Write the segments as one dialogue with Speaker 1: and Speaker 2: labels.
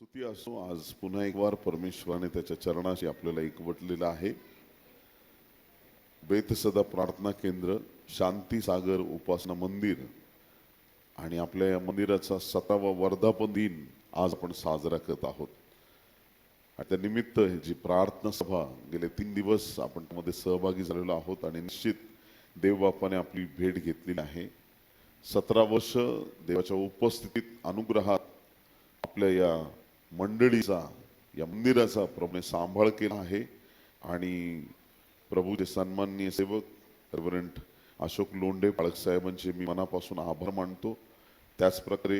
Speaker 1: स्तुती असो. आज पुन्हा एक वार परमेश्वराने त्याच्या चरणाशी आपल्याला एकवटलेलं आहे. बेतसदा प्रार्थना केंद्र, शांती सागर उपासना मंदिर आणि आपल्या या मंदिराचा 7वा वर्धापन दिन आज आपण साजरा करत आहोत. आणि त्या निमित्त जी प्रार्थना सभा गेले 3 दिवस आपण त्यामध्ये सहभागी झालेलो आहोत आणि निश्चित देवबापाने आपली भेट घेतलेली आहे. 17 वर्ष देवाच्या उपस्थितीत अनुग्रहात आपल्या या मंडळीचा, या मंदिराचा प्रभूने सांभाळ केला आहे. आणि प्रभूचे सन्माननीय सेवक रेव्हरंट अशोक लोंढे पाळक साहेबांचे मी मनापासून आभार मानतो. त्याचप्रकारे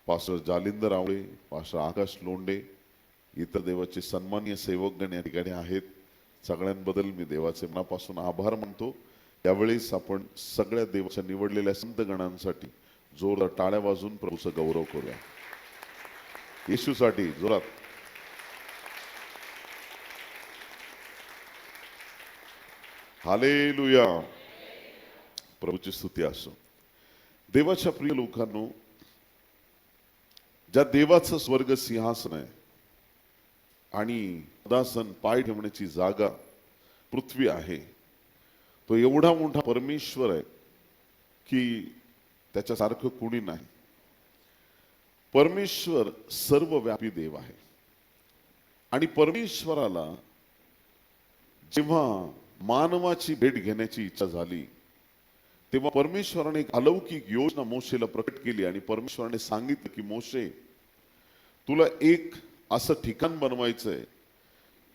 Speaker 1: पास्टर जालिंदर आवळे, पास्टर आकाश लोंढे, इतर देवाचे सन्माननीय सेवकगण या ठिकाणी आहेत. सगळ्यांबद्दल मी देवाचे मनापासून आभार मानतो. त्यावेळेस आपण सगळ्या देवाच्या निवडलेल्या संत गणांसाठी जोरदार टाळ्या वाजवून प्रभूचा गौरव करूया. येशूसाठी जोरात. हालेलुया. प्रभूची स्तुती असो. देवाच्या प्रिय लोकांनो, ज्या देवाचं स्वर्ग सिंहासन आहे आणि सदासन पाय ठेवण्याची जागा पृथ्वी आहे, तो एवढा मोठा परमेश्वर आहे की त्याच्यासारखं कोणी नाही. परमेश्वर सर्वव्यापी देव आहे आणि परमेश्वराला जेव्हा मानवाची भेट घेण्याची इच्छा झाली तेव्हा परमेश्वराने एक अलौकिक योजना मोशेला प्रकट केली आणि परमेश्वराने सांगितलं की मोशे, तुला एक असं ठिकाण बनवायचंय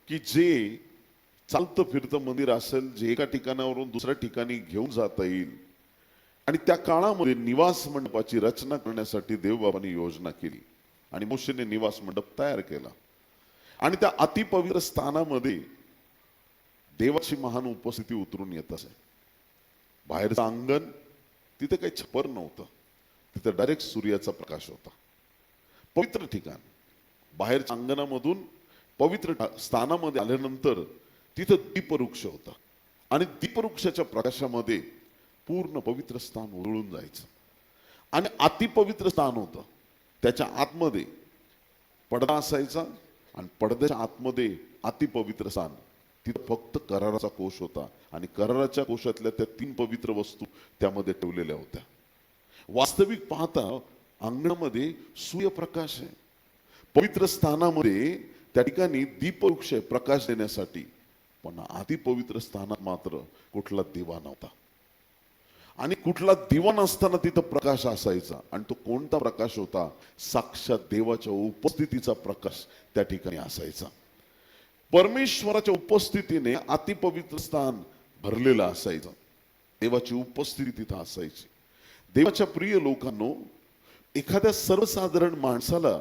Speaker 1: की जे चालतं फिरतं मंदिर असेल, जे एका ठिकाणावरून दुसऱ्या ठिकाणी घेऊन जाता येईल. आणि त्या काळामध्ये निवास मंडपाची रचना करण्यासाठी देवबाबांनी योजना केली आणि मोशेने निवास मंडप तयार केला. आणि त्या अतिपवित्र स्थानामध्ये देवाची महान उपस्थिती उतरून येत असे. बाहेरचं अंगण, तिथे काही छपर नव्हतं, तिथे डायरेक्ट सूर्याचा प्रकाश होता. पवित्र ठिकाण. बाहेरच्या अंगणामधून पवित्र स्थानामध्ये आल्यानंतर तिथे दीपवृक्ष होता आणि दीपवृक्षाच्या प्रकाशामध्ये पूर्ण पवित्र स्थान उजळून जायचं. आणि अतिपवित्र स्थान होतं, त्याच्या आतमध्ये पडदा असायचा आणि पडद्याच्या आतमध्ये अतिपवित्र स्थान. तिथं फक्त कराराचा कोश होता आणि कराराच्या कोशातल्या त्या 3 पवित्र वस्तू त्यामध्ये ठेवलेल्या होत्या. वास्तविक पाहता अंगणामध्ये सूर्यप्रकाश आहे, पवित्र स्थानामध्ये त्या ठिकाणी दीपवृक्ष आहे प्रकाश देण्यासाठी, पण अतिपवित्र स्थानात मात्र कुठला दिवा नव्हता. आणि कुठला दिवा नसताना तिथं प्रकाश असायचा. आणि तो कोणता प्रकाश होता? साक्षात देवाच्या उपस्थितीचा प्रकाश त्या ठिकाणी असायचा. परमेश्वराच्या उपस्थितीने अतिपवित्र स्थान भरलेलं असायचं. देवाची उपस्थिती तिथं असायची. देवाच्या प्रिय लोकांनो, एखाद्या सर्वसाधारण माणसाला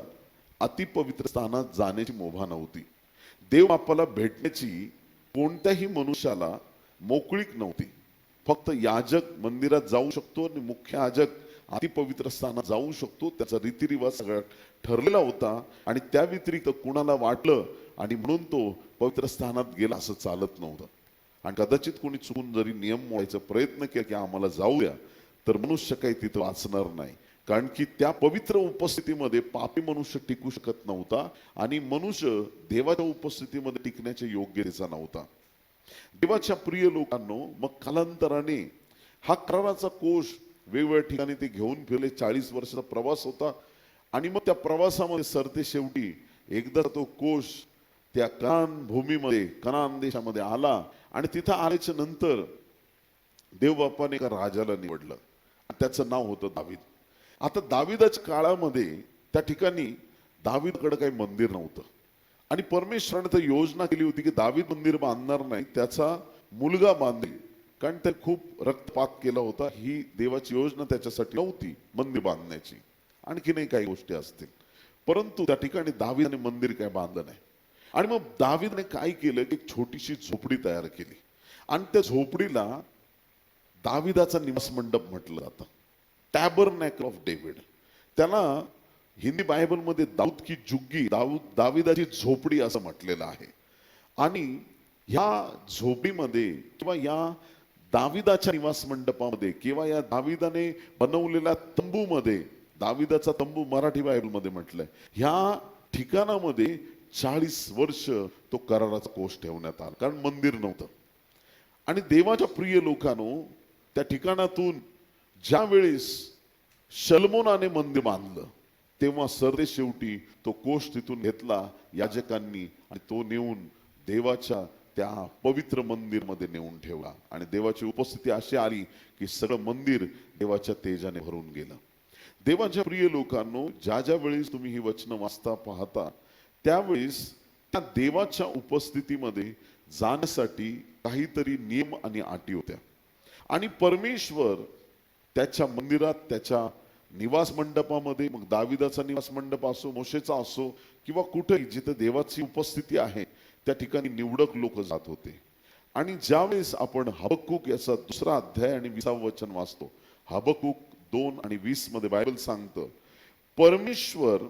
Speaker 1: अतिपवित्र स्थानात जाण्याची मुभा नव्हती. देव आपल्याला भेटण्याची कोणत्याही मनुष्याला मोकळीक नव्हती. फक्त याजक मंदिरात जाऊ शकतो आणि मुख्य याजक अतिपवित्र स्थानात जाऊ शकतो. त्याचा रीतिरिवाज सगळा ठरलेला होता आणि त्या व्यतिरिक्त कुणाला वाटलं आणि म्हणून तो पवित्र स्थानात गेला असं चालत नव्हतं. आणि कदाचित कोणी चुकून जरी नियम मोडायचा प्रयत्न केला की आम्हाला जाऊ द्या, तर मनुष्य काही तिथं वाचणार नाही. कारण की त्या पवित्र उपस्थितीमध्ये पापी मनुष्य टिकू शकत नव्हता आणि मनुष्य देवाच्या उपस्थितीमध्ये टिकण्याच्या योग्यतेचा नव्हता. देवाच्या प्रिय लोकांनो, मग कालांतराने हा कराराचा कोश वेगवेगळ्या ठिकाणी ते घेऊन फिरले. 40 वर्षाचा प्रवास होता आणि मग त्या प्रवासामध्ये सरते शेवटी एकदा तो कोश त्या कनान भूमीमध्ये, कनान देशामध्ये आला. आणि तिथं आल्याच्या नंतर देवबापाने एका राजाला निवडलं. त्याचं नाव होतं दावीद. आता दावीदाच्या काळामध्ये त्या ठिकाणी दावीदकडे काही मंदिर नव्हतं आणि परमेश्वराने तर योजना केली होती की दावीद मंदिर बांधणार नाही, त्याचा मुलगा बांधेल. कारण त्याने खूप रक्तपात केला होता. ही देवाची योजना त्याच्यासाठी नव्हती मंदिर बांधण्याची. आणखीनही काही गोष्टी असतील, परंतु त्या ठिकाणी दावीदाने मंदिर काय बांधलं नाही. आणि मग दावीदने काय केलं की एक छोटीशी झोपडी तयार केली आणि त्या झोपडीला दावीदाचा निवास मंडप म्हटलं जातं, टॅबरनॅकल ऑफ डेव्हिड. त्याला हिंदी बायबलमध्ये दाऊद की जुग्गी, दाविदाची झोपडी असं म्हटलेलं आहे. आणि ह्या झोपडीमध्ये किंवा या दाविदाच्या निवास मंडपामध्ये किंवा या दाविदाने बनवलेल्या तंबूमध्ये दाविदाचा तंबू मराठी बायबलमध्ये म्हटलंय. ह्या ठिकाणामध्ये 40 वर्ष तो कराराचा कोष ठेवण्यात आला, कारण मंदिर नव्हतं. आणि देवाच्या प्रिय लोकांनो, त्या ठिकाणातून ज्या वेळेस शलमोनाने मंदिर बांधलं, तेव्हा सरते शेवटी तो कोष तिथून घेतला याजकांनी आणि तो नेऊन देवाच्या त्या पवित्र मंदिरमध्ये नेऊन ठेवला. आणि देवाची उपस्थिती अशी आली की सगळं मंदिर देवाच्या तेजाने भरून गेलं. देवाच्या प्रिय लोकांनो, ज्या ज्या वेळेस तुम्ही ही वचनं वाचता पाहता, त्यावेळेस त्या देवाच्या उपस्थितीमध्ये जाण्यासाठी काहीतरी नियम आणि अटी होत्या. आणि परमेश्वर त्याच्या मंदिरात, त्याच्या निवास मंडपामध्ये, मग दाविदाचा निवास मंडप असो, मोशेचा असो, किंवा कुठेही जिथे देवाची उपस्थिती आहे त्या ठिकाणी निवडक लोक जात होते. आणि ज्यावेळेस आपण हबक्कूक याचा 2रा अध्याय आणि 20वे वचन वाचतो, हबक्कूक 2 आणि 20 मध्ये बायबल सांगतं, परमेश्वर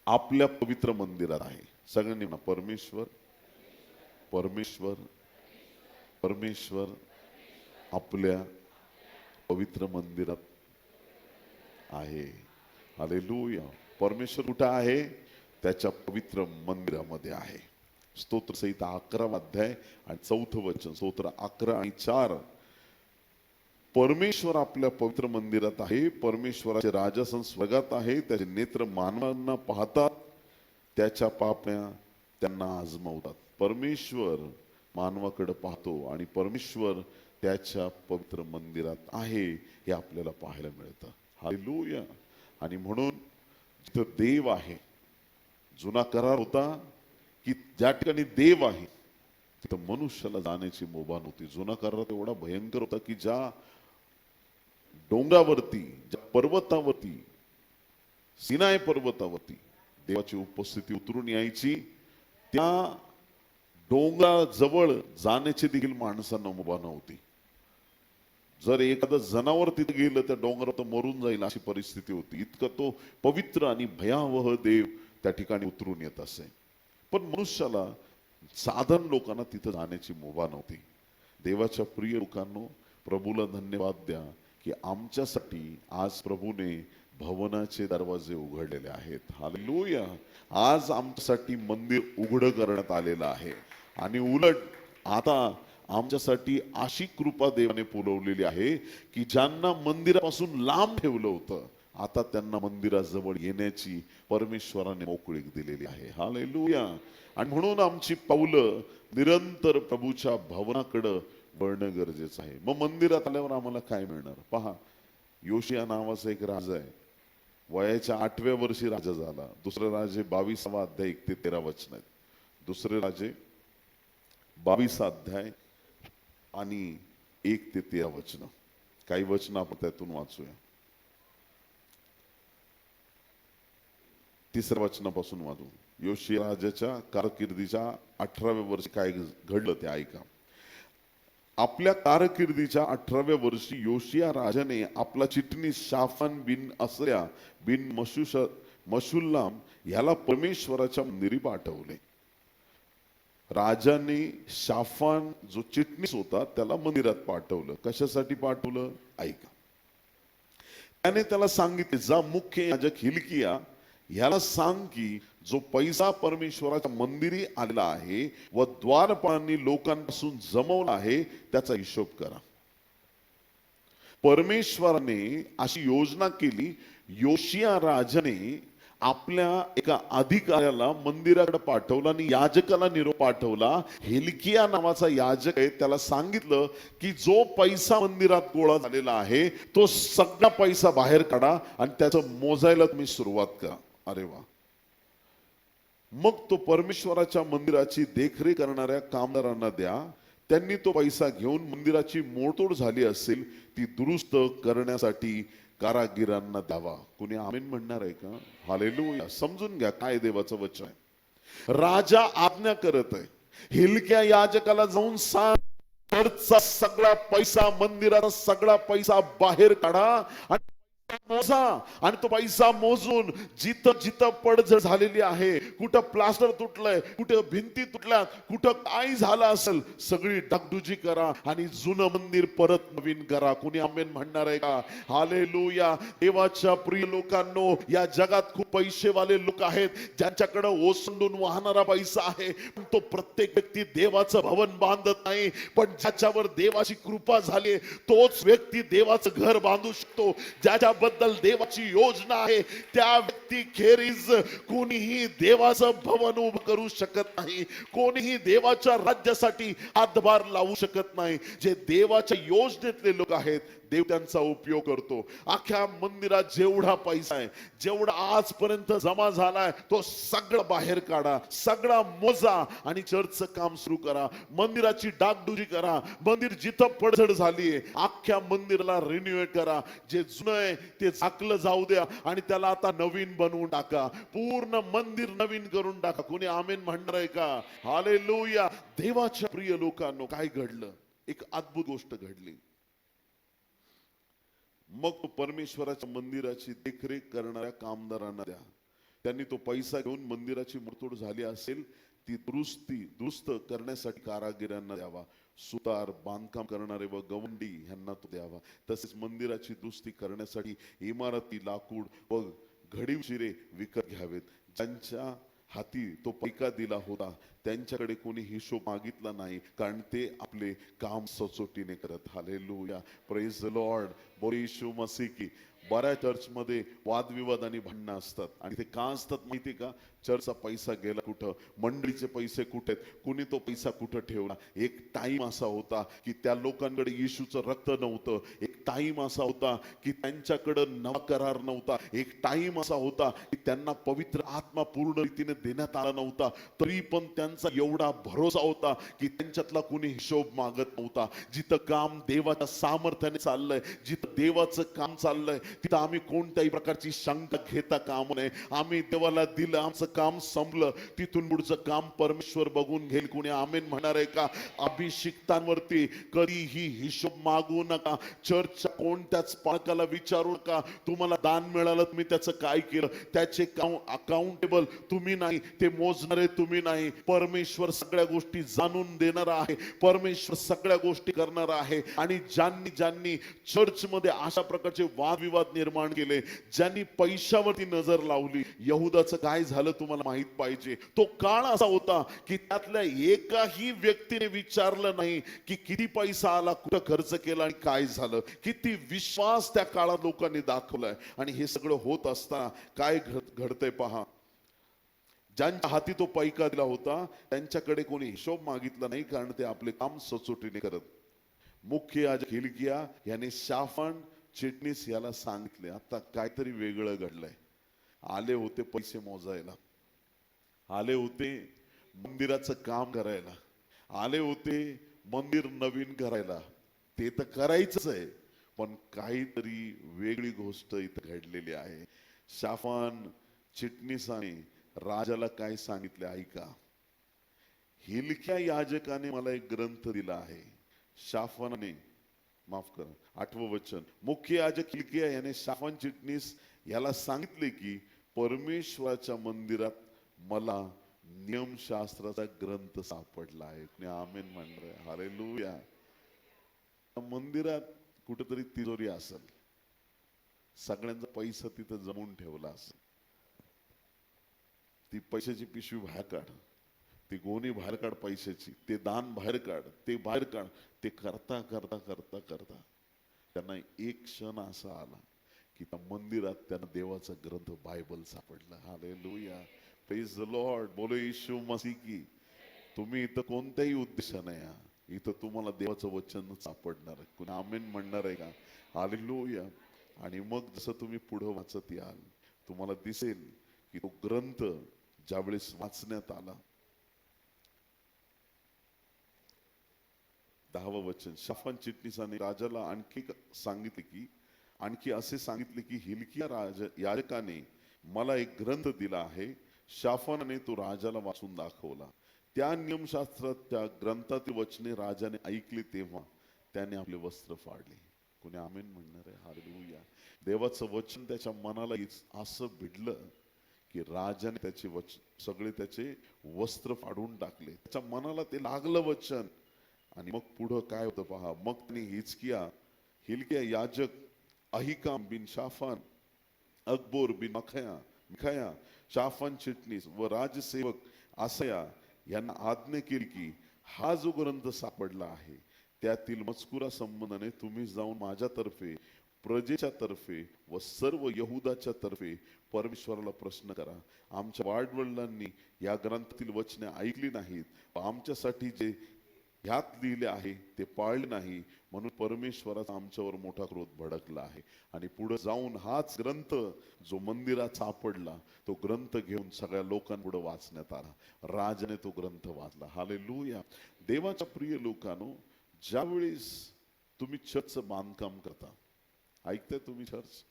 Speaker 1: आपल्या पवित्र मंदिरात आहे. सगळ्यांनी म्हणा, परमेश्वर, परमेश्वर, परमेश्वर आपल्या पवित्र मंदिरात आहे. हालेलुया. परमेश्वर कुठे आहे? त्याच्या पवित्र मंदिरामध्ये आहे. स्तोत्रसंहिता 11वा अध्याय आणि 4थं वचन, स्तोत्र 11 आणि 4. परमेश्वर आपल्या पवित्र मंदिरात आहे. परमेश्वराचे राजासन स्वर्गात आहे. त्याचे नेत्र मानवांना पाहतात, त्याच्या पापण्या त्यांना आजमावतात. परमेश्वर मानवाकडे पाहतो आणि परमेश्वर त्याच्या पवित्र मंदिरात आहे, हे आपल्याला पाहायला मिळतं. हालेलुया. आणि म्हणून जिथं देव आहे, जुना करार होता की ज्या ठिकाणी देव आहे तिथं मनुष्याला जाण्याची मुभा नव्हती. जुना करार एवढा भयंकर होता की ज्या डोंगरावरती, ज्या पर्वतावरती, सिनाय पर्वतावरती देवाची उपस्थिती उतरून यायची, त्या डोंगराजवळ जाण्याची देखील माणसांना मुभा नव्हती. जर एखादं जनावर तिथे गेलं त्या डोंगरावर तर मरून जाईल अशी परिस्थिती होती. इतकं तो पवित्र आणि भयावह देव त्या ठिकाणी उतरून येत असे. पण मनुष्याला, साधारण लोकांना तिथं जाण्याची मुभा नव्हती. देवाच्या प्रिय लोकांनो, प्रभूला धन्यवाद द्या की आमच्यासाठी आज प्रभूने भवनाचे दरवाजे उघडलेले आहेत. हालेलुया. आज आमच्यासाठी मंदिर उघड करण्यात आलेलं आहे. आणि उलट आता आमच्यासाठी अशी कृपा देवाने पुरवलेली आहे की ज्यांना मंदिरापासून लांब ठेवलं होतं, आता त्यांना मंदिराजवळ येण्याची परमेश्वराने मोकळीक दिलेली आहे. हालेलुया. आणि म्हणून आमची पावलं निरंतर प्रभूच्या भवनाकडे वळणं गरजेचं आहे. मग मंदिरात आल्यावर आम्हाला काय मिळणार? पहा, योशिया नावाचा एक राजा आहे. वयाच्या 8व्या वर्षी राजा झाला. दुसरे राजे 22वा अध्याय 1 ते 13 वचन आहेत. दुसरे राजे 22 अध्याय आणि 1 ते 13 वचन. काही वचन आपण त्यातून वाचूया. 3ऱ्या वचनापासून वाचू. योशिया राजाच्या कारकिर्दीच्या 18व्या वर्षी काय घडलं ते ऐका. आपल्या कारकिर्दीच्या 18व्या वर्षी योशिया राजाने आपला चिटणीस शाफान बिन असऱ्या बिन मशुल्लाम याला परमेश्वराच्या मंदिरी पाठवले. राजाने शाफान जो चिटणीस होता त्याला मंदिरात पाठवलं. कशासाठी पाठवलं? ऐका. त्याने त्याला सांगितले, जा मुख्य याजक हिल्किया ह्याला सांग की जो पैसा परमेश्वराच्या मंदिरी आलेला आहे व द्वारपाळांनी लोकांपासून जमवला आहे त्याचा हिशोब करा. परमेश्वराने अशी योजना केली. योशिया राजाने आपल्या एका अधिकाऱ्याला मंदिराकडे पाठवला आणि याजकाला निरोप पाठवला. हिल्किया नावाचा याजक आहे, त्याला सांगितलं की जो पैसा मंदिरात गोळा झालेला आहे तो सगळा पैसा बाहेर काढा आणि त्याचं मोजायला तुम्ही सुरुवात करा. अरे वा. मग तो परमेश्वराच्या मंदिराची देखरेख करणाऱ्या कामगारांना द्या. त्यांनी तो पैसा घेऊन मंदिराची मोडतोड झाली असेल ती दुरुस्त करण्यासाठी कारागिरांना द्यावा. कुणी आमेन म्हणणार आहे का? हालेलुया. समजून घ्या काय देवाचं वचन आहे. राजा आज्ञा करत आहे, हिल्किया याजकाला जाऊन सांग, खर्चा सगळा पैसा, मंदिराचा सगळा पैसा बाहेर काढा आणि मोजा आणि तो पैसा मोजून जिथं जिथं पडझड झालेली आहे, कुठं प्लास्टर तुटलंय, कुठं भिंती तुटल्या, कुठं काय झालं असेल, सगळी डागडुजी करा आणि जुनं मंदिर परत नवीन करा. कुणी आमेन म्हणणार आहे का? हालेलुया. देवाच्या प्रिय लोकांनो, या जगात खूप पैसेवाले लोक आहेत ज्यांच्याकडे ओसंडून वाहणारा पैसा आहे, पण तो प्रत्येक व्यक्ती देवाचं भवन बांधत नाही. पण ज्याच्यावर देवाची कृपा झाली तोच व्यक्ती देवाचं घर बांधू शकतो. ज्याच्याबद्दल देवाची योजना आहे त्या व्यक्ती खेरीज कोणीही देवाचं भवन उभं करू शकत नाही. कोणीही देवाच्या राज्यासाठी हातभार लावू शकत नाही. जे देवाच्या योजनेतले लोक आहेत, देव त्यांचा उपयोग करतो. अख्ख्या मंदिरात जेवढा पैसा आहे, जेवढा आजपर्यंत जमा झालाय, तो सगळा बाहेर काढा, सगळा मोजा आणि चर्चचं काम सुरू करा. मंदिराची डागडुजी करा. मंदिर जिथं पडझड झालीये, अख्ख्या मंदिराला रिन्युएट करा. जे जुनं आहे ते झाकलं जाऊ द्या आणि त्याला आता नवीन बनवून टाका. पूर्ण मंदिर नवीन करून टाका. कोणी आमेन म्हणणार आहे का? हालेलुया. देवाच्या प्रिय लोकांनो, काय घडलं? एक अद्भुत गोष्ट घडली. मग तो परमेश्वराच्या मंदिराची देखरेख करणाऱ्या कामदारांना द्या. त्यांनी तो पैसा घेऊन मंदिराची मुरतोड झाली असेल ती दुरुस्त करण्यासाठी कारागिरांना द्यावा. सुतार, बांधकाम करणारे व गवंडी यांना तो द्यावा. तसेच मंदिराची दुरुस्ती करण्यासाठी इमारती, लाकूड व घडीव चिरे विकत घ्यावेत. ज्यांच्या हाती तो पैका दिला होता त्यांच्याकडे कोणी हिशोब मागितला नाही, कारण ते आपले काम सचोटीने करत. हालेलुया. Praise the Lord. बोल येशू मसीह की. बऱ्याच चर्चमध्ये वादविवाद आणि भांडणं असतात आणि ते का असतात माहिती का? चर्चचा पैसा गेला कुठं, मंडळीचे पैसे कुठे, कुणी तो पैसा कुठं ठेवला. एक टाइम असा होता की त्या लोकांकडे येशूचं रक्त नव्हतं. एक टाइम असा होता की त्यांच्याकडे नवा करार नव्हता. एक टाइम असा होता की त्यांना पवित्र आत्मा पूर्ण रीतीने देण्यात आला नव्हता. तरी पण त्यांचा एवढा भरोसा होता की त्यांच्यातला कुणी हिशोब मागत नव्हता. जिथं काम देवाच्या सामर्थ्याने चाललंय, जिथं देवाचं काम चाललंय, तिथं आम्ही कोणत्याही प्रकारची शंका घेता काम नये. आम्ही देवाला दिलं, आमचं काम संपलं, तिथून पुढचं काम परमेश्वर बघून घेईल. कोणी आमेन म्हणणार आहे का? अभिषिक्तांवरती कधीही हिशोब मागू नका. चर्चच्या कोणत्याच पालकाला विचारू नका तुम्हाला दान मिळालं, तुम्ही त्याचं काय केलं. त्याचे अकाउंटेबल तुम्ही नाही, ते मोजणारे तुम्ही नाही. परमेश्वर सगळ्या गोष्टी जाणून देणार आहे. परमेश्वर सगळ्या गोष्टी करणार आहे. आणि ज्यांनी चर्चमध्ये अशा प्रकारचे वादविवाद निर्माण केले, ज्यांनी पैशावरती नजर लावली, यहुदाचं काय झालं तुम्हाला माहित पाहिजे. तो काळ असा होता की त्यातल्या एकाही व्यक्तीने विचारलं नाही की किती पैसा आला, कुठं खर्च केला आणि काय झालं. किती विश्वास त्या काळात लोकांनी दाखवलाय. आणि हे सगळं होत असताना काय घडतंय पहा. ज्यांच्या हाती तो पैका दिला होता त्यांच्याकडे कोणी हिशोब मागितला नाही, कारण ते आपले काम सचोटीने करत. मुख्य याजक हिलकिया याने शाफान चिटणीस याला सांगितले, आता काहीतरी वेगळं घडलंय. आले होते पैसे मोजायला, आले होते मंदिराचं काम करायला, आले होते मंदिर नवीन करायला. ते तर करायचंच आहे, पण काहीतरी वेगळी गोष्ट इथं घडलेली आहे. शाफान चिटणीसाने राजाला काय सांगितले ऐका. हिलकिया याजकाने मला एक ग्रंथ दिला आहे. शाफानाने, माफ करा, 8वं वचन. मुख्य याजक हिलकिया याने शाफान चिटणीस याला सांगितले की परमेश्वराच्या मंदिरात मला नियमशास्त्राचा ग्रंथ सापडला आहे. आमेन म्हणणार. हालेलुया. मंदिरात कुठेतरी तिजोरी असेल, सगळ्यांचा पैसा तिथं जमून ठेवला असेल. ती पैशाची पिशवी बाहेर काढ, ती गोणी बाहेर काढ पैशाची, ते दान बाहेर काढ, ते बाहेर काढ. ते करता करता करता करता त्यांना एक क्षण असा आला की त्या मंदिरात त्यांना देवाचा ग्रंथ बायबल सापडला. हालेलुया. Praise the Lord. बोलो येशू मसीह की. तुम्ही इथं कोणत्याही उद्देशाने या, इथं तुम्हाला देवाचं वचन सापडणार आहे. कुणी आमेन म्हणणार आहे का? हालेलुया. आणि मग जसं तुम्ही पुढे वाचत याल तुम्हाला दिसेल की तो ग्रंथ ज्यावेळेस वाचण्यात आला, 10वं वचन. शाफान चिटणीसाने राजाला आणखी असे सांगितले की हिलकिया याजकाने मला एक ग्रंथ दिला आहे. शाफानाने तो राजाला वाचून दाखवला. त्या नियमशास्त्रात त्या ग्रंथातील वचने राजाने ऐकली तेव्हा त्याने आपले वस्त्र फाडले. कोणी आमेन म्हणणार आहे? हालेलुया. देवाचं वचन त्याच्या मनाला असं भिडलं की राजाने त्याचे सगळे त्याचे वस्त्र फाडून टाकले. त्याच्या मनाला ते लागलं वचन. आणि मग पुढं काय होतं पहा. मग त्यांनी हिलकिया याजक, अहिकाम बिन शाफान, अकबोर बिन मिखाया, शाफान चिटणीस व राजसेवक आसया यांना आज्ञा केली की हा जो ग्रंथ सापडला आहे त्यातील मजकुरा संबंधाने तुम्ही जाऊन माझ्यातर्फे, प्रजेच्या तर्फे व सर्व यहुदाच्या तर्फे परमेश्वराला प्रश्न करा. आमच्या वाडवडिलांनी या ग्रंथातील वचने ऐकली नाहीत व आमच्यासाठी जे ह्यात लिहिले आहे ते पाळले नाही, म्हणून परमेश्वराचा आमच्यावर मोठा क्रोध भडकला आहे. आणि पुढे जाऊन हाच ग्रंथ जो मंदिरात सापडला तो ग्रंथ घेऊन सगळ्या लोकांपुढे वाचण्यात आला. राजाने तो ग्रंथ वाचला. हालेलुया. देवाच्या प्रिय लोकांनो, ज्यावेळेस तुम्ही चर्चचं बांधकाम करता, ऐकताय तुम्ही चर्च,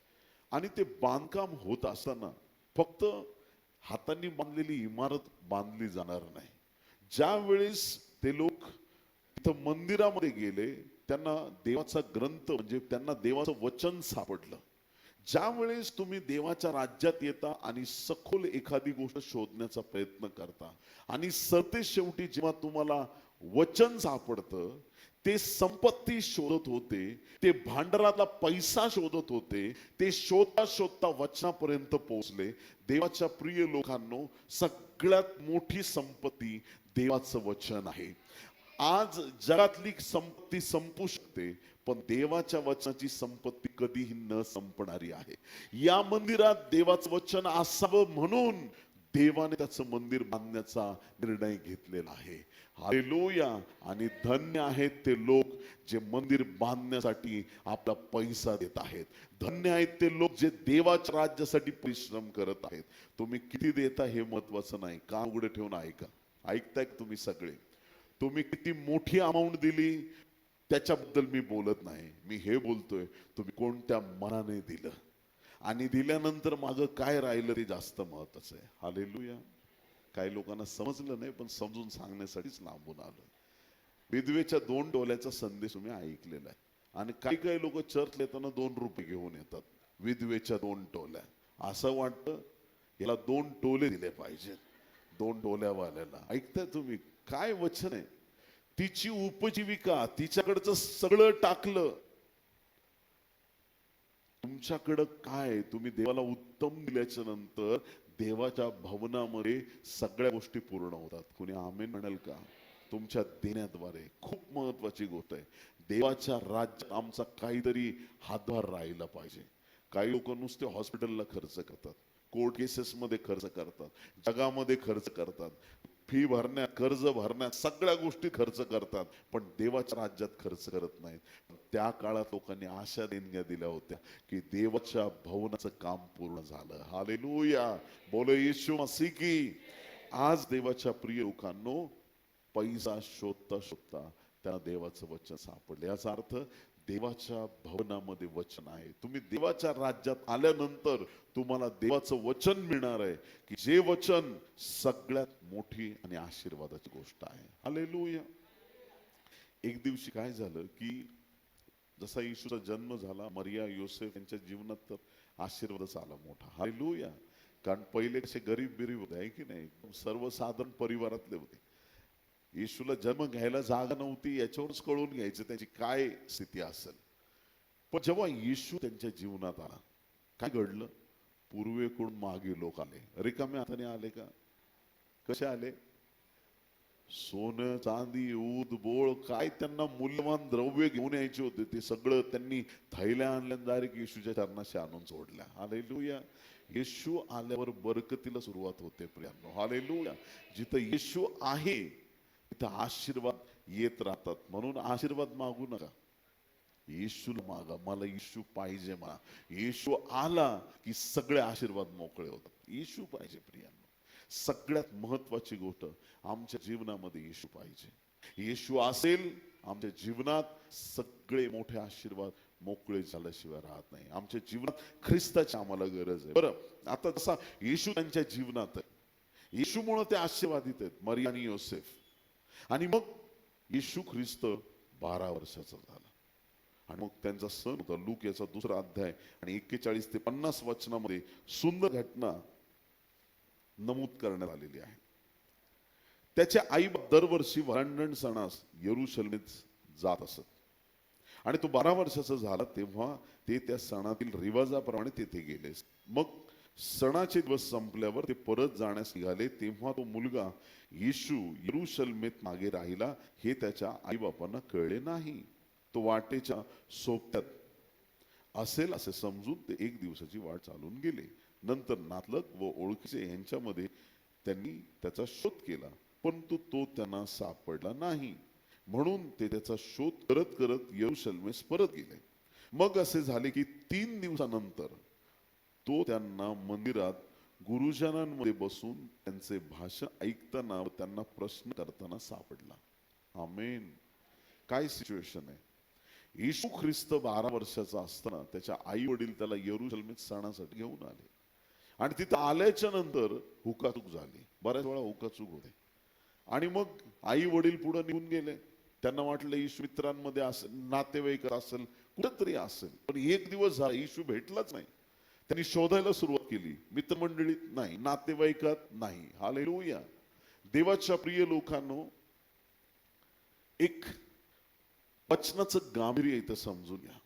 Speaker 1: आणि ते बांधकाम होत असताना फक्त हातांनी बांधलेली इमारत बांधली जाणार नाही. ज्या वेळेस ते लोक तिथं मंदिरामध्ये गेले, त्यांना देवाचा ग्रंथ म्हणजे त्यांना देवाचं वचन सापडलं. ज्या वेळेस तुम्ही देवाच्या राज्यात येता आणि सखोल एखादी गोष्ट शोधण्याचा प्रयत्न करता आणि सरते शेवटी जेव्हा तुम्हाला वचन सापडतं, ते संपत्ती शोधत होते, ते भांडारातला पैसा शोधत होते, ते शोधता शोधता वचनापर्यंत पोहोचले. देवाच्या प्रिय लोकांनो, सगळ्यात मोठी संपत्ती देवाचं वचन आहे. आज जगातली संपत्ती संपू शकते, पण देवाच्या वचनाची संपत्ती कधीही न संपणारी आहे. या मंदिरात देवाचं वचन असावं म्हणून देवाने त्याचं मंदिर बांधण्याचा निर्णय घेतलेला आहे. हालेलुया. आणि धन्य आहेत ते लोक जे मंदिर बांधण्यासाठी आपला पैसा देत आहेत. धन्य आहेत ते लोक जे देवाच्या राज्यासाठी परिश्रम करत आहेत. तुम्ही किती देता हे महत्वाचं नाही. कान उघडे ठेवून ऐका. ऐकताय तुम्ही सगळे? तुम्ही किती मोठी अमाऊंट दिली त्याच्याबद्दल मी बोलत नाही. मी हे बोलतोय तुम्ही कोणत्या मनाने दिलं आणि दिल्यानंतर मागं काय राहिलं ते जास्त महत्वाचं आहे. हालेलुया. काही लोकांना समजलं नाही, पण समजून सांगण्यासाठीच लांबून आलो. विधवेच्या 2 टोल्याचा संदेश तुम्ही ऐकलेला आहे. आणि काही काही लोक चर्च येताना 2 रुपये घेऊन येतात. विधवेच्या 2 टोल्या. असं वाटतं याला 2 टोले दिले पाहिजेत 2 टोल्यावाल्याला. ऐकताय तुम्ही? काय वचन आहे. तिची उपजीविका, तिच्याकडचं सगळं टाकलं. तुमच्याकडं काय, तुम्ही देवाला उत्तम दिल्याच्या नंतर देवाच्या भवनामध्ये सगळ्या गोष्टी पूर्ण होतात. कोणी आमेन म्हणाल का? तुमच्या देण्याद्वारे. खूप महत्वाची गोष्ट आहे. देवाच्या राज्यात आमचा काहीतरी हातभार राहिला पाहिजे. काही लोक नुसते हॉस्पिटलला खर्च करतात, कोर्ट केसेस मध्ये खर्च करतात, जगामध्ये खर्च करतात, फी भरण्यात, कर्ज भरण्यात, सगळ्या गोष्टी खर्च करतात, पण देवाच्या राज्यात खर्च करत नाहीत. त्या काळात लोकांनी आशा देणग्या दिल्या होत्या की देवाच्या भवनाचं काम पूर्ण झालं. हालेलुया. बोलो येशू मसीह की. आज देवाच्या प्रिय लोकांनो, पैसा शोधता शोधता त्यांना देवाचं वचन सापडले. याचा अर्थ देवाच्या भवनामध्ये वचन आहे. तुम्ही देवाच्या राज्यात आल्यानंतर तुम्हाला देवाचं वचन मिळणार आहे की जे वचन सगळ्यात मोठी आणि आशीर्वादाची गोष्ट आहे. हालेलुया. एक दिवशी काय झालं की जसा येशूचा जन्म झाला, मरिया योसेफ यांच्या जीवनात तर आशीर्वादच आला मोठा. हालेलुया. कारण पहिले कसे गरीब होते आहे की नाही, सर्वसाधारण परिवारातले होते. येशूला जन्म घ्यायला जागा नव्हती याच्यावरच कळून घ्यायचं त्याची काय स्थिती असेल. पण जेव्हा येशू त्यांच्या जीवनात आला, काय घडलं? पूर्वेकडून मागे लोक आले. रिकाम्या हाताने आले का? कसे आले? सोनं, चांदी, ऊद, बोळ, काय त्यांना मूल्यवान द्रव्य घेऊन यायचे होते ते सगळं त्यांनी थैल्या आणल्या, डायरेक्ट येशूच्या चरणाशी आणून सोडल्या. हालेलुया. येशू आल्यावर बरकतीला सुरुवात होते प्रियांनो. हालेलुया. जिथं येशू आहे तिथं आशीर्वाद येत राहतात. म्हणून आशीर्वाद मागू नका, येशूला मागा. मला येशू पाहिजे मला. येशू आला की सगळे आशीर्वाद मोकळे होतात. येशू पाहिजे प्रियांनो. सगळ्यात महत्वाची गोष्ट आमच्या जीवनामध्ये येशू पाहिजे. येशू असेल आमच्या जीवनात सगळे मोठे आशीर्वाद मोकळे झाल्याशिवाय राहत नाही. आमच्या जीवनात ख्रिस्ताची आम्हाला गरज आहे. बरं, आता जसा येशू त्यांच्या जीवनात आहे, येशूमुळे ते आशीर्वादित आहेत, मरिया आणि योसेफ. आणि मग येशू ख्रिस्त 12 वर्षाचा झाला आणि मग त्यांचा सण होता. लूक याचा 2रा अध्याय आणि 41 ते 50 वचनामध्ये सुंदर घटना नमूद करण्यात आलेली आहे. त्याचे आई दरवर्षी वरांगण सणास यरूशलेमेत जात असत आणि तो 12 वर्षाचा झाला तेव्हा ते त्या सणातील रिवाजाप्रमाणे तेथे गेले. मग सणाचे दिवस संपल्यावर ते परत जाण्यास निघाले तेव्हा तो मुलगा येशू यरूशलेमेत मागे राहिला हे त्याच्या आई बापांना कळले नाही. तो वाटेच्या सोबत्यात असेल असे समजून ते 1 दिवसाची वाट चालून गेले. नंतर नातलग व ओळखीचे यांच्यामध्ये त्यांनी त्याचा शोध केला परंतु तो त्यांना सापडला नाही. म्हणून ते त्याचा शोध करत करत यरूशलेमेस परत गेले. मग असे झाले की 3 दिवसानंतर तो त्यांना मंदिरात गुरुजनांमध्ये बसून त्यांचे भाषण ऐकताना व त्यांना प्रश्न करताना सापडला. आमेन. काय सिच्युएशन आहे. येशू ख्रिस्त 12 वर्षाचा असताना त्याच्या आई वडील त्याला यरूशलेमेत सणासाठी घेऊन आले आणि तिथे आल्याच्या नंतर हुकाचूक झाली. बऱ्याच वेळा हुकाचूक होते आणि मग आई वडील पुढे निघून गेले. त्यांना वाटलं येशू मित्रांमध्ये असेल, नातेवाईक असेल, कुठेतरी असेल. पण 1 दिवस झाला येशू भेटलाच नाही. त्यांनी शोधायला सुरुवात केली. मित्रमंडळीत नाही, नातेवाईकात नाही. हालेलुया. देवाच्या प्रिय लोकांनो, एक वचनाचं गांभीर्य इथं समजून घ्या.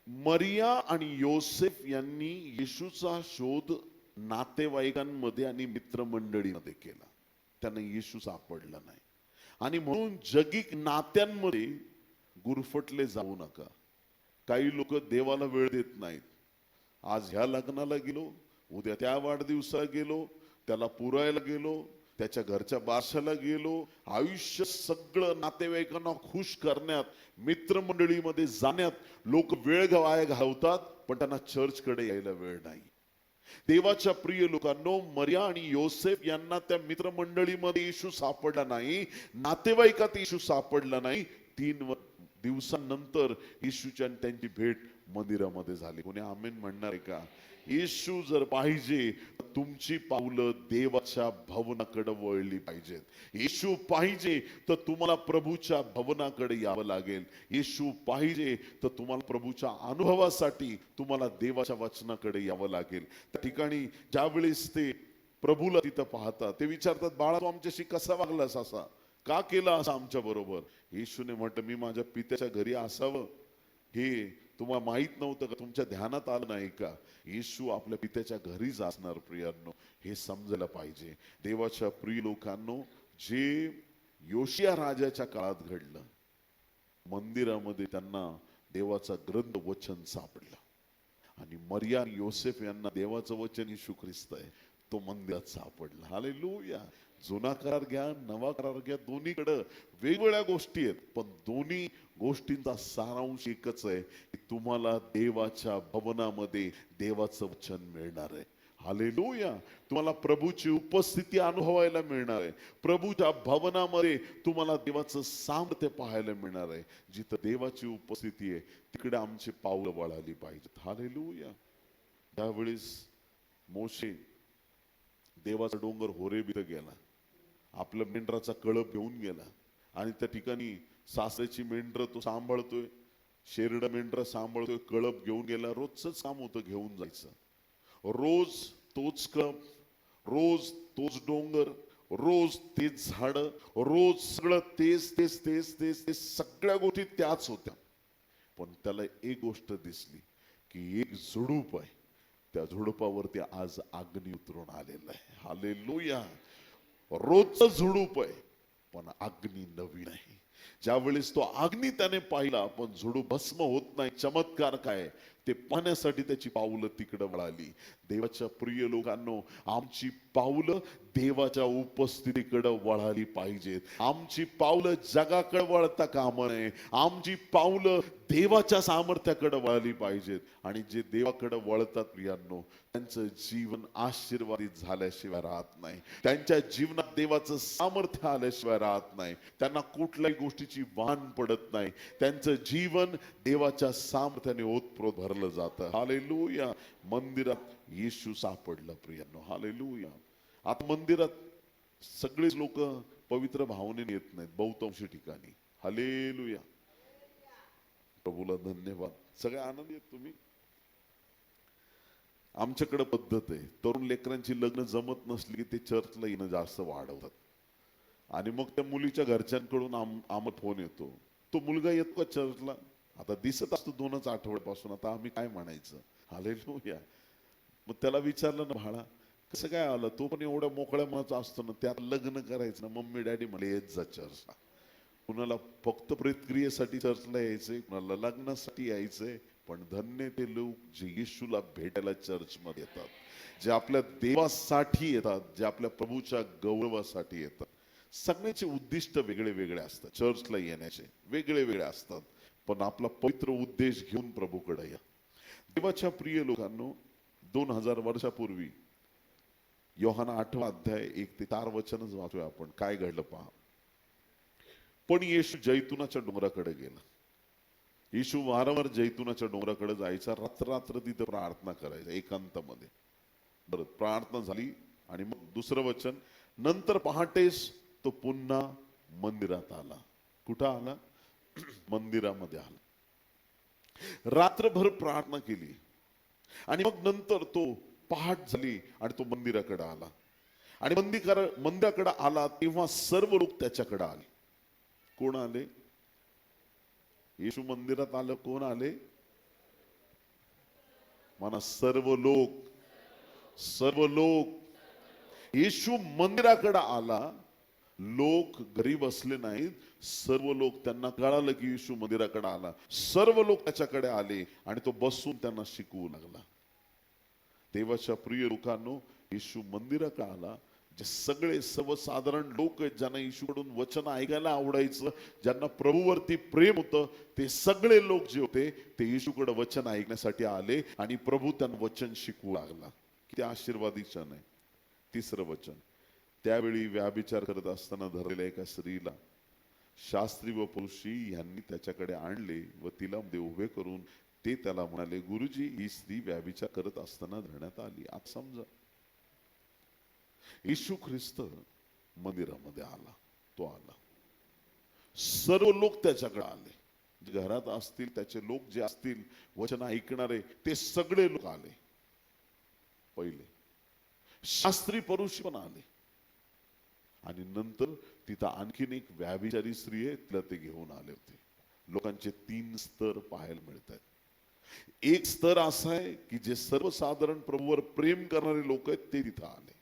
Speaker 1: मरिया आणि योसेफ यांनी येशूचा शोध नातेवाईकांमध्ये आणि मित्रमंडळीमध्ये केला. त्यांना येशू सापडला नाही आणि म्हणून जगिक नात्यांमध्ये गुरफटले जाऊ नका. काही लोक देवाला वेळ देत नाहीत. आज ह्या लग्नाला गेलो, उद्या त्या वाढदिवसाला गेलो, त्याला पुरायला गेलो, त्याच्या घरच्या बारशाला गेलो. आयुष्य सगळं नातेवाईकांना खुश करण्यात, मित्रमंडळीमध्ये जाण्यात लोक वेळ वाया घालवतात पण त्यांना चर्चकडे यायला वेळ नाही. देवाच्या प्रिय लोकांनो, मरिया आणि योसेफ यांना त्या मित्रमंडळीमध्ये येशू सापडला नाही, नातेवाईकात येशू सापडला नाही. 3 दिवसांनंतर येशूची आणि त्यांची भेट मंदिरामध्ये झाली. कोणी आमेन म्हणणार आहे का? येशू जर पाहिजे तर तुमची पावलं देवाच्या भवनाकडे वळली पाहिजेत. येशू पाहिजे तर तुम्हाला प्रभूच्या भवनाकडे यावं लागेल. येशू पाहिजे तर तुम्हाला प्रभूच्या अनुभवासाठी तुम्हाला देवाच्या वचनाकडे यावं लागेल. त्या ठिकाणी ज्यावेळेस ते प्रभूला तिथं पाहतात, ते विचारतात, बाळा तू आमच्याशी कसा वागलास, असा का केला असं आमच्या बरोबर? येशूने म्हटलं, मी माझ्या पित्याच्या घरी असावं हे तुम्हाला माहित नव्हतं का? तुमच्या ध्यानात आलं नाही का? येशू आपल्या पित्याच्या घरीच असणार. प्रियांनो, हे समजायला पाहिजे. देवाच्या प्रिय लोकांनो, जे योशिया राजाच्या काळात घडलं, मंदिरामध्ये त्यांना देवाचा ग्रंथ वचन सापडलं आणि मरिया आणि योसेफ यांना देवाचं वचन येशू ख्रिस्त आहे तो मंदिरात सापडला. हालेलुया. जुना करार घ्या, नवा करार घ्या, दोन्हीकडे वेगवेगळ्या गोष्टी आहेत पण दोन्ही गोष्टींचा सारांश एकच आहे की तुम्हाला देवाच्या भवनामध्ये देवाचं वचन मिळणार आहे. हालेलुया. तुम्हाला प्रभूची उपस्थिती अनुभवायला मिळणार आहे. प्रभूच्या भवनामध्ये तुम्हाला देवाचं सामर्थ्य पाहायला मिळणार आहे. जिथं देवाची उपस्थिती आहे तिकडे आमची पावलं वळाली पाहिजेत. हालेलुया. त्यावेळेस मोशे देवाचा डोंगर होरेब इथं गेला, आपलं मेंढराचा कळप घेऊन गेला आणि त्या ठिकाणी सासऱ्याची मेंढर तो सांभाळतोय, शेरडं मेंढर सांभाळतोय, कळप घेऊन गेला. रोजच काम होतं घेऊन जायचं. रोज तोच कळप, रोज तोच डोंगर, रोज तेच झाड, रोज सगळं तेच तेच तेच तेच तेच सगळ्या गोष्टी त्याच होत्या. पण त्याला एक गोष्ट दिसली की एक झुडूप आहे, त्या झुडुपावरती आज अग्नी उतरून आलेला आहे. हालेलुया. रोजचं झुडूप आहे पण अग्नी नवीन आहे. ज्यावेळेस तो अग्नी त्याने पाहिला पण झुडूप भस्म होत नाही. चमत्कार काय ते पाहण्यासाठी त्याची पावलं तिकडे वळाली. देवाच्या प्रिय लोकांनो, आमची पावलं देवाच्या उपस्थितीकडे वळाली पाहिजेत. आमची पावलं जगाकडे वळता कामा नये. आमची पावलं देवाच्या सामर्थ्याकडे वळाली पाहिजेत. आणि जे देवाकडे वळतात प्रियांनो, त्यांचं जीवन आशीर्वादित झाल्याशिवाय राहत नाही. त्यांच्या जीवनात देवाचं सामर्थ्य आल्याशिवाय राहत नाही. त्यांना कुठल्याही गोष्टीची वाण पडत नाही. त्यांचं जीवन देवाच्या सामर्थ्याने ओतप्रोत भरलं जातं. हालेलुया. मंदिरात येशू सापडलं प्रियांनो. हालेलुया. आता मंदिरात सगळेच लोक पवित्र भावनेने येत नाहीत बहुतांश ठिकाणी. हालेलुया. प्रभूला धन्यवाद. सगळे आनंदी आहेत तुम्ही? आमच्याकडे पद्धत आहे, तरुण लेकरांची लग्न जमत नसली की ते चर्चला येणं जास्त वाढवतात. आणि मग त्या मुलीच्या घरच्यांकडून आम्हाला फोन येतो, तो मुलगा येतो का चर्चला? आता दिसत असतो 2च आठवड्यापासून, आता आम्ही काय म्हणायचं? हालेलुया. मग त्याला विचारलं ना, भाळा कसं काय आलं? तो पण एवढ्या मोकळ्या मनाचा असतो ना, त्यात लग्न करायचं ना. मम्मी डॅडी म्हणे येत जा चर्चला. कुणाला फक्त प्रेतक्रियेसाठी चर्चला यायचंय, कुणाला लग्नासाठी यायचंय. पण धन्य ते लोक जे येशूला भेटायला चर्चमध्ये येतात, जे आपल्या देवासाठी येतात, जे आपल्या प्रभूच्या गौरवासाठी येतात. सगळ्याचे उद्दिष्ट वेगळे वेगळे असतात, चर्चला येण्याचे वेगळे वेगळे असतात, पण आपला पवित्र उद्देश घेऊन प्रभूकडे या. देवाच्या प्रिय लोकांनो, 2000 वर्षापूर्वी योहाना 8 अध्याय 1 ते 4 वचनच वाचूया आपण. काय घडलं पहा. पण येशू जैतुनाच्या डोंगराकडे गेला. येशू वारंवार जैतुनाच्या डोंगराकडे जायचा, रात्र तिथे प्रार्थना करायचा एकांतामध्ये. बरं, प्रार्थना झाली आणि मग दुसरं वचन, नंतर पहाटेस तो पुन्हा मंदिरात आला. कुठं आला? मंदिरामध्ये आला. रात्रभर प्रार्थना केली आणि मग नंतर तो पहाट झाली आणि तो मंदिराकडे आला. आणि मंदिराकडे आला तेव्हा सर्व लोक त्याच्याकडे आले. कोण आले? येशू मंदिरात आलं, कोण आले? म्हणा, सर्व लोक. सर्व लोक. येशू मंदिराकडे आला, लोक घरी बसले नाहीत. सर्व लोक, त्यांना कळालं की येशू मंदिराकडे आला, सर्व लोक त्याच्याकडे आले आणि तो बसून त्यांना शिकवू लागला. देवाच्या प्रिय लोकांनो, येशू मंदिराकडे आला. जे सगळे सर्वसाधारण लोक आहेत, ज्यांना येशूकडून वचन ऐकायला आवडायचं, ज्यांना प्रभूवरती प्रेम होतं, ते सगळे लोक जे होते ते येशूकडे वचन ऐकण्यासाठी आले आणि प्रभू त्यांना वचन शिकवू लागला. किती आशीर्वादी क्षण आहे. तिसरं वचन, त्यावेळी व्याभिचार करत असताना धरलेल्या एका स्त्रीला शास्त्री व पुरुषी यांनी त्याच्याकडे आणले व तिला उभे करून ते त्याला म्हणाले, गुरुजी, ही स्त्री व्याभिचार करत असताना धरण्यात आली. आता समजा, येशू ख्रिस्त मंदिरामध्ये आला. तो आला, सर्व लोक त्याच्याकडे आले. जे घरात असतील त्याचे लोक जे असतील, वचन ऐकणारे, ते सगळे लोक आले. पहिले शास्त्री पुरुष पण आले आणि नंतर तिथं आणखीन एक व्याभिचारी स्त्री आहे, तिला ते घेऊन आले होते. लोकांचे 3 स्तर पाहायला मिळतात. एक स्तर असा आहे की जे सर्वसाधारण प्रभूवर प्रेम करणारे लोक आहेत, ते तिथं आले.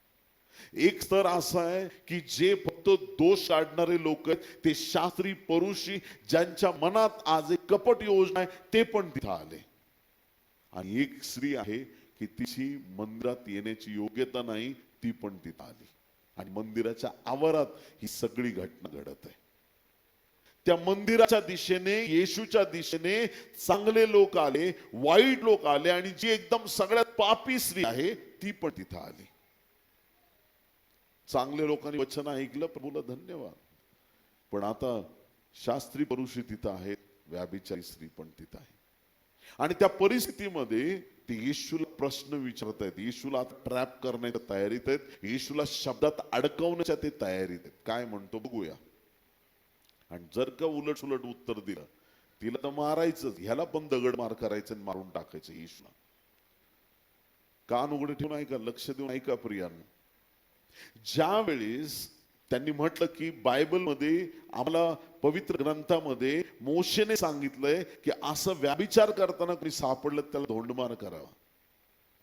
Speaker 1: एक स्तर असा आहे की जे फक्त दोष काढणारे लोक आहेत, ते शास्त्री पुरुषी, ज्यांच्या मनात आज एक कपट योजना आहे, ते पण तिथं आले. आणि एक स्त्री आहे की तिची मंदिरात येण्याची योग्यता नाही, ती पण तिथं आली. आणि मंदिराच्या आवारात ही सगळी घटना घडत आहे. त्या मंदिराच्या दिशेने, येशूच्या दिशेने चांगले लोक आले, वाईट लोक आले, आणि जी एकदम सगळ्यात पापी स्त्री आहे ती पण तिथं आली. चांगल्या लोकांनी वचन ऐकलं, प्रभूला धन्यवाद. पण आता शास्त्री पुरुष तिथं आहेत, व्याभिचारी स्त्री पण तिथं आहे. आणि त्या परिस्थितीमध्ये ते येशूला प्रश्न विचारत आहेत, येशूला आता ट्रॅप करण्याच्या तयारीत आहेत, येशूला शब्दात अडकवण्याच्या ते तयारीत आहेत. काय म्हणतो बघूया. आणि जर का उलट सुलट उत्तर दिलं, तिला तर मारायचं, ह्याला पण दगड मार करायचं आणि मारून टाकायचं येशूला. कान उघडे ठेवून ऐका, लक्ष देऊन ऐका प्रियांनो. ज्यावेळेस त्यांनी म्हटलं की बायबलमध्ये, आम्हाला पवित्र ग्रंथामध्ये मोशेने सांगितलंय की असं व्याभिचार करताना कोणी सापडलं त्याला धोंडमार करावा.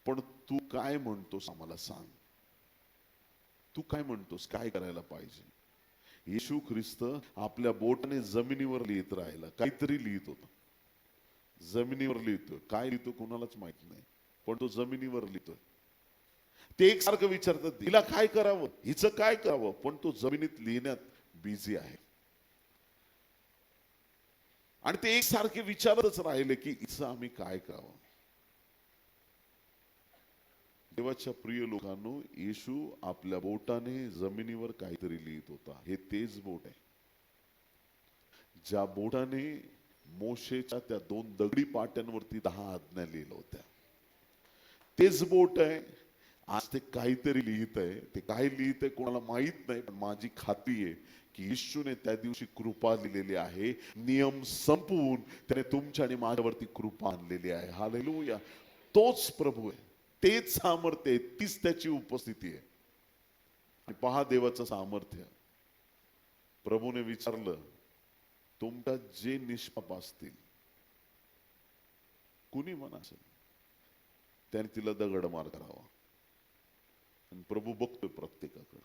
Speaker 1: पण तू काय म्हणतोस आम्हाला सांग. तू काय म्हणतोस, काय करायला पाहिजे? येशू ख्रिस्त आपल्या बोटाने जमिनीवर लिहित राहिला. काहीतरी लिहित होता, जमिनीवर लिहितोय. काय लिहितो कोणालाच माहित नाही, पण तो जमिनीवर लिहितोय. ते एकसारखं विचारतात, हिला काय करावं, हिचं काय करावं, पण तो जमिनीत लिहिण्यात बिझी आहे. आणि ते एकसारखे विचारतच राहिले की हिचं आम्ही काय करावं. देवाच्या प्रिय लोकांनो, येशू आपल्या बोटाने जमिनीवर काहीतरी लिहित होता. हे तेच बोट आहे ज्या बोटाने मोशेच्या त्या 2 दगडी पाट्यांवरती 10 आज्ञा लिहिल्या होत्या. तेच बोट आहे आज ते काहीतरी लिहित आहे, ते काय लिहित आहे कोणाला माहित नाही, पण माझी खात्री आहे की येशूने त्या दिवशी कृपा लिहिलेली आहे. नियम संपवून त्याने तुमच्या आणि माझ्यावरती कृपा आणलेली आहे. हालेलुया. तोच प्रभू आहे, तेच सामर्थ्य आहे, तीच त्याची उपस्थिती आहे. आणि पहा देवाचं सामर्थ्य. प्रभूने विचारलं, तुमच्या जे निष्पाप असतील, कुणी म्हणा असेल, त्याने तिला दगडमार करावा. आणि प्रभू बघतोय प्रत्येकाकडे.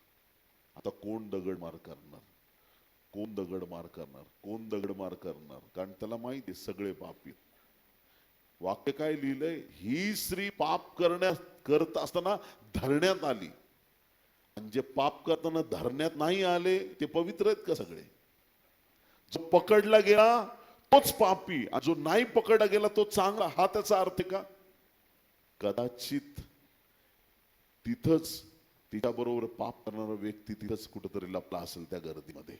Speaker 1: आता कोण दगडमार करणार, कोण दगडमार करणार, कोण दगडमार करणार, कारण त्याला माहिती आहे सगळे पापी. वाक्य काय लिहिलंय, ही स्त्री पाप करत असताना धरण्यात आली. आणि जे पाप करताना धरण्यात नाही आले ते पवित्र आहेत का सगळे? जो पकडला गेला तोच पापी, आणि जो नाही पकडला गेला तो चांगला, हा त्याचा अर्थ का? कदाचित तिथंच तिच्याबरोबर पाप करणारा व्यक्ती तिथंच कुठेतरी लपला असेल त्या गर्दीमध्ये.